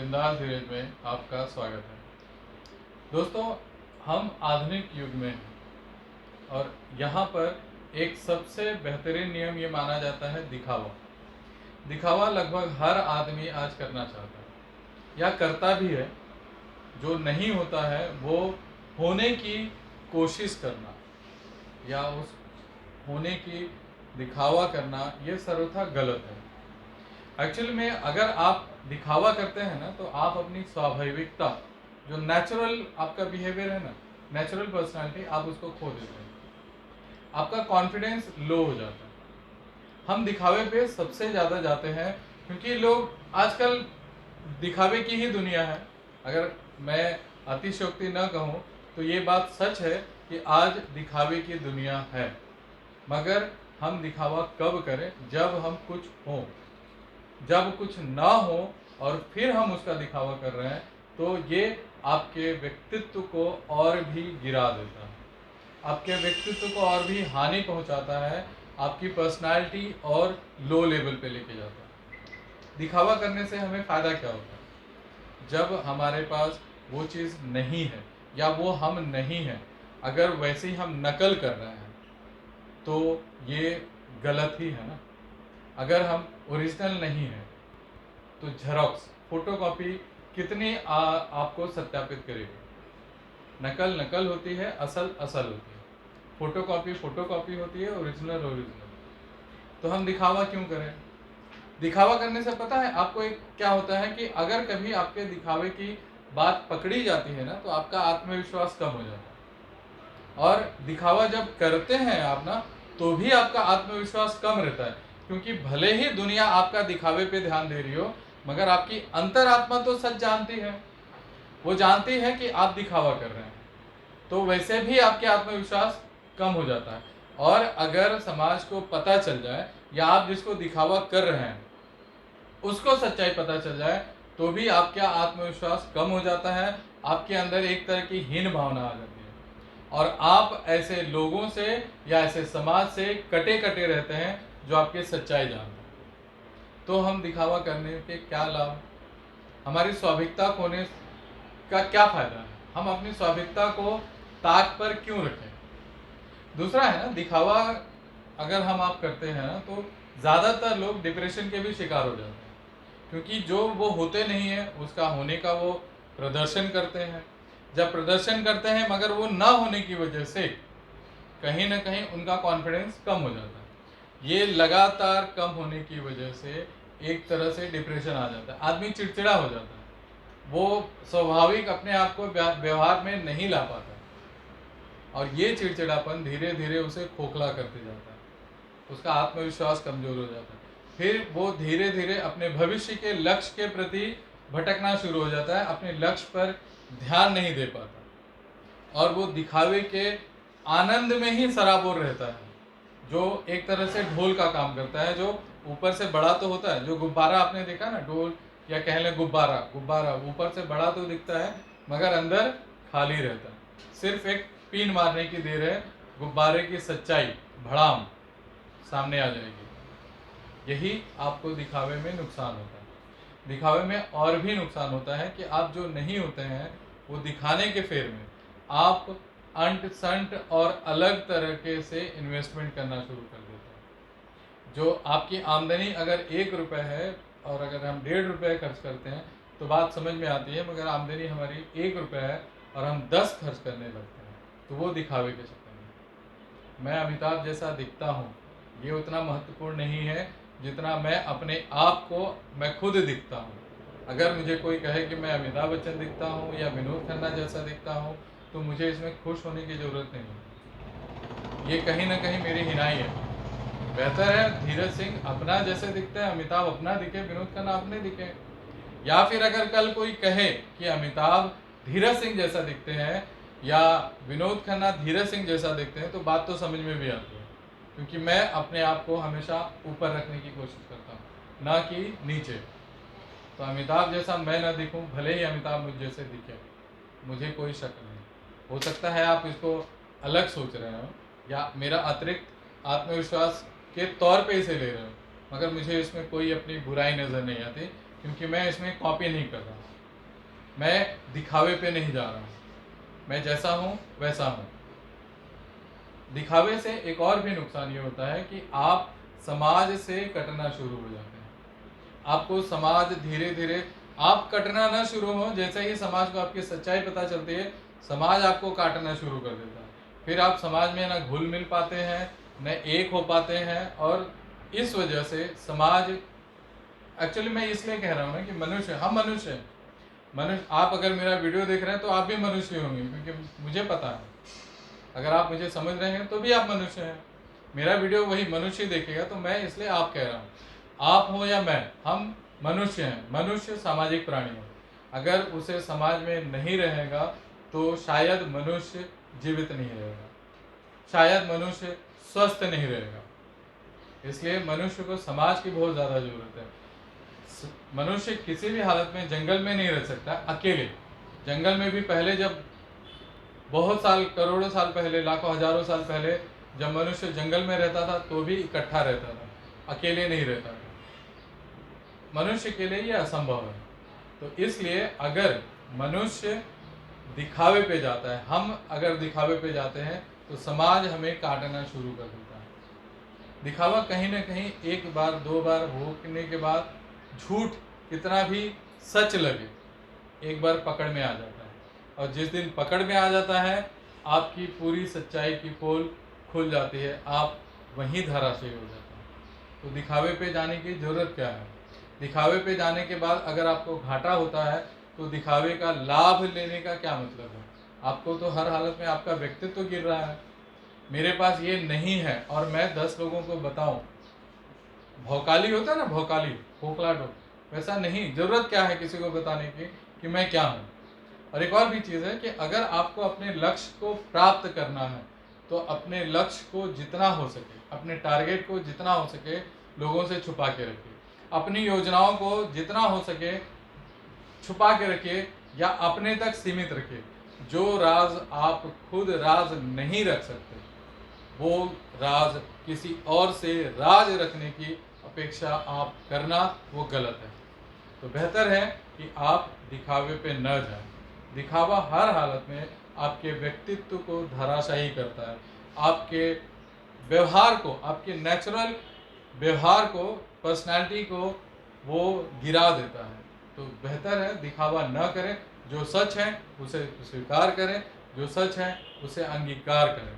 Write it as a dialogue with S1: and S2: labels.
S1: बिंदास धीरज में आपका स्वागत है। दोस्तों, हम आधुनिक युग में हैं और यहाँ पर एक सबसे बेहतरीन नियम ये माना जाता है दिखावा। दिखावा लगभग हर आदमी आज करना चाहता है या करता भी है। जो नहीं होता है वो होने की कोशिश करना या उस होने की दिखावा करना, ये सर्वथा गलत है। एक्चुअली में अगर आप दिखावा करते हैं ना, तो आप अपनी स्वाभाविकता, जो नेचुरल आपका बिहेवियर है ना, नेचुरल पर्सनालिटी, आप उसको खो देते हैं। आपका कॉन्फिडेंस लो हो जाता है। हम दिखावे पे सबसे ज़्यादा जाते हैं क्योंकि लोग आजकल दिखावे की ही दुनिया है। अगर मैं अतिशयोक्ति न कहूँ तो ये बात सच है कि आज दिखावे की दुनिया है, मगर हम दिखावा कब करें? जब हम कुछ हों। जब कुछ ना हो और फिर हम उसका दिखावा कर रहे हैं, तो ये आपके व्यक्तित्व को और भी गिरा देता है, आपके व्यक्तित्व को और भी हानि पहुंचाता है, आपकी पर्सनालिटी और लो लेवल पे लेके जाता है। दिखावा करने से हमें फ़ायदा क्या होता है? जब हमारे पास वो चीज़ नहीं है या वो हम नहीं हैं, अगर वैसे ही हम नकल कर रहे हैं तो ये गलत ही है ना। अगर हम ओरिजिनल नहीं है तो जेरोक्स, फोटोकॉपी कितनी आपको सत्यापित करेगी? नकल नकल होती है, असल असल होती है। फोटोकॉपी फोटोकॉपी होती है, ओरिजिनल ओरिजिनल। तो हम दिखावा क्यों करें? दिखावा करने से पता है आपको एक क्या होता है कि अगर कभी आपके दिखावे की बात पकड़ी जाती है ना, तो आपका आत्मविश्वास कम हो जाता है। और दिखावा जब करते हैं आप ना, तो भी आपका आत्मविश्वास कम रहता है, क्योंकि भले ही दुनिया आपका दिखावे पे ध्यान दे रही हो, मगर आपकी अंतरात्मा तो सच जानती है। वो जानती है कि आप दिखावा कर रहे हैं, तो वैसे भी आपके आत्मविश्वास कम हो जाता है। और अगर समाज को पता चल जाए या आप जिसको दिखावा कर रहे हैं उसको सच्चाई पता चल जाए, तो भी आपका आत्मविश्वास कम हो जाता है, आपके अंदर एक तरह की हीन भावना आ जाती है और आप ऐसे लोगों से या ऐसे समाज से कटे कटे रहते हैं जो आपकी सच्चाई जानते हैं। तो हम दिखावा करने के क्या लाभ? हमारी स्वाभाविकता खोने का क्या फायदा है? हम अपनी स्वाभाविकता को ताक पर क्यों रखें? दूसरा है ना, दिखावा अगर हम आप करते हैं ना, तो ज़्यादातर लोग डिप्रेशन के भी शिकार हो जाते हैं, क्योंकि जो वो होते नहीं है उसका होने का वो प्रदर्शन करते हैं। जब प्रदर्शन करते हैं मगर वो ना होने की वजह से कहीं ना कहीं उनका कॉन्फिडेंस कम हो जाता है। ये लगातार कम होने की वजह से एक तरह से डिप्रेशन आ जाता है, आदमी चिड़चिड़ा हो जाता है, वो स्वाभाविक अपने आप को व्यवहार में नहीं ला पाता और ये चिड़चिड़ापन धीरे धीरे उसे खोखला करते जाता है, उसका आत्मविश्वास कमज़ोर हो जाता है। फिर वो धीरे धीरे अपने भविष्य के लक्ष्य के प्रति भटकना शुरू हो जाता है, अपने लक्ष्य पर ध्यान नहीं दे पाता और वो दिखावे के आनंद में ही सराबोर रहता है, जो एक तरह से ढोल का काम करता है, जो ऊपर से बड़ा तो होता है। जो गुब्बारा आपने देखा ना, ढोल या कह लें गुब्बारा, गुब्बारा ऊपर से बड़ा तो दिखता है मगर अंदर खाली रहता है। सिर्फ एक पिन मारने की देर है, गुब्बारे की सच्चाई भड़ाम सामने आ जाएगी। यही आपको दिखावे में नुकसान होता है। दिखावे में और भी नुकसान होता है कि आप जो नहीं होते हैं वो दिखाने के फेर में आप अंट संट और अलग तरीके से इन्वेस्टमेंट करना शुरू कर देते हैं। जो आपकी आमदनी अगर 1 रुपये है और अगर हम 1.5 रुपये खर्च करते हैं तो बात समझ में आती है, मगर आमदनी हमारी 1 रुपये है और हम 10 खर्च करने लगते हैं, तो वो दिखावे के चक्कर में। मैं अमिताभ जैसा दिखता हूँ, ये उतना महत्वपूर्ण नहीं है जितना मैं अपने आप को मैं खुद दिखता हूँ। अगर मुझे कोई कहे कि मैं अमिताभ बच्चन दिखता हूँ या विनोद खन्ना जैसा दिखता हूँ, तो मुझे इसमें खुश होने की ज़रूरत नहीं है। ये कहीं ना कहीं मेरी हिनाई है। बेहतर है धीरज सिंह अपना जैसे दिखते हैं, अमिताभ अपना दिखे, विनोद खन्ना अपने दिखे। या फिर अगर कल कोई कहे कि अमिताभ धीरज सिंह जैसा दिखते हैं या विनोद खन्ना धीरज सिंह जैसा दिखते हैं, तो बात तो समझ में भी आती है, क्योंकि मैं अपने आप को हमेशा ऊपर रखने की कोशिश करता हूँ, ना कि नीचे। तो अमिताभ जैसा मैं ना दिखूँ, भले ही अमिताभ मुझ जैसे दिखे, मुझे कोई शक नहीं। हो सकता है आप इसको अलग सोच रहे हो या मेरा अतिरिक्त आत्मविश्वास के तौर पे इसे ले रहे हो, मगर मुझे इसमें कोई अपनी बुराई नज़र नहीं आती, क्योंकि मैं इसमें कॉपी नहीं कर रहा। मैं दिखावे पे नहीं जा रहा हूँ, मैं जैसा हूँ वैसा हूँ। दिखावे से एक और भी नुकसान ये होता है कि आप समाज से कटना शुरू हो जाते हैं। आपको समाज धीरे धीरे, आप कटना ना शुरू हो, जैसे ही समाज को आपकी सच्चाई पता चलती है, समाज आपको काटना शुरू कर देता है। फिर आप समाज में ना घुल मिल पाते हैं, न एक हो पाते हैं, और इस वजह से समाज, एक्चुअली मैं इसलिए कह रहा हूँ ना कि मनुष्य, हम मनुष्य हैं। मनुष्य, आप अगर मेरा वीडियो देख रहे हैं तो आप भी मनुष्य होंगे, क्योंकि मुझे पता है, अगर आप मुझे समझ रहे हैं तो भी आप मनुष्य हैं। मेरा वीडियो वही मनुष्य देखेगा, तो मैं इसलिए आप कह रहा हूँ, आप हो या मैं, हम मनुष्य हैं। मनुष्य सामाजिक प्राणी है। अगर उसे समाज में नहीं रहेगा तो शायद मनुष्य जीवित नहीं रहेगा, शायद मनुष्य स्वस्थ नहीं रहेगा। इसलिए मनुष्य को समाज की बहुत ज़्यादा ज़रूरत है। मनुष्य किसी भी हालत में जंगल में नहीं रह सकता अकेले। जंगल में भी पहले, जब बहुत साल, करोड़ों साल पहले, लाखों हजारों साल पहले जब मनुष्य जंगल में रहता था तो भी इकट्ठा रहता था, अकेले नहीं रहता था। मनुष्य के लिए ये असंभव है। तो इसलिए अगर मनुष्य दिखावे पे जाता है, हम अगर दिखावे पे जाते हैं, तो समाज हमें काटना शुरू कर देता है। दिखावा कहीं ना कहीं एक बार दो बार होने के बाद, झूठ कितना भी सच लगे, एक बार पकड़ में आ जाता है। और जिस दिन पकड़ में आ जाता है, आपकी पूरी सच्चाई की पोल खुल जाती है, आप वहीं धराशायी हो जाते हैं। तो दिखावे पे जाने की ज़रूरत क्या है? दिखावे पे जाने के बाद अगर आपको घाटा होता है, तो दिखावे का लाभ लेने का क्या मतलब है? आपको तो हर हालत में आपका व्यक्तित्व गिर रहा है। मेरे पास ये नहीं है और मैं 10 लोगों को बताऊं, भौकाली होता है ना, भौकाली, खोखला डो, वैसा नहीं। ज़रूरत क्या है किसी को बताने की कि मैं क्या हूँ? और एक और भी चीज़ है कि अगर आपको अपने लक्ष्य को प्राप्त करना है, तो अपने लक्ष्य को जितना हो सके, अपने टारगेट को जितना हो सके लोगों से छुपा के रखिए। अपनी योजनाओं को जितना हो सके छुपा के रखिए या अपने तक सीमित रखिए। जो राज आप खुद राज नहीं रख सकते, वो राज किसी और से राज रखने की अपेक्षा आप करना, वो गलत है। तो बेहतर है कि आप दिखावे पे न जाएं। दिखावा हर हालत में आपके व्यक्तित्व को धराशायी करता है, आपके व्यवहार को, आपके नेचुरल व्यवहार को, पर्सनालिटी को वो गिरा देता है। तो बेहतर है दिखावा न करें, जो सच है उसे स्वीकार करें, जो सच है उसे अंगीकार करें।